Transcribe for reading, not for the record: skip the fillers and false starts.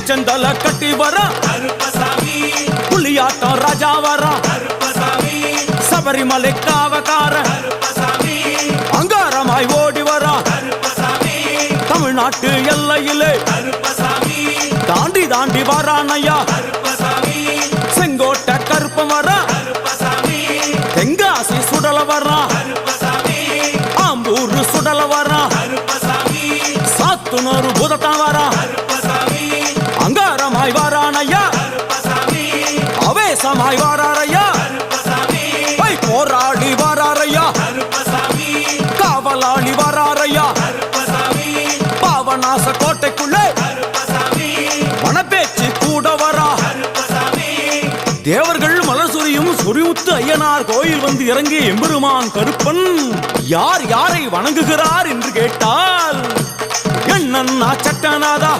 செந்தல கட்டி வர புலியாட்டம் ராஜா வர சபரிமலை காவக்கார அங்காரமாய் ஓடி வர தமிழ்நாட்டு எல்லையிலே தாண்டி தாண்டி வரானையா செங்கோட்டை கருப்பம் வர தெங்காசி சுடல வர ஆம்பூர் சுடல வர சாத்துனூர் புதத்தான் வர அங்காரமாய் வாரானையா அவேசமாய் வாராரையா போராடி வாராரையா காவலாளி வாராரையா பாவநாச கோட்டைக்குள்ளே மனப்பேச்சு கூட வரா தேவர்கள் மலர் சொரியும் சொரிமுத்து ஐயனார் கோயில் வந்து இறங்கிய எம்பெருமான் கருப்பன் யார் யாரை வணங்குகிறார் என்று கேட்டால் என்னன்னா சட்டநாதா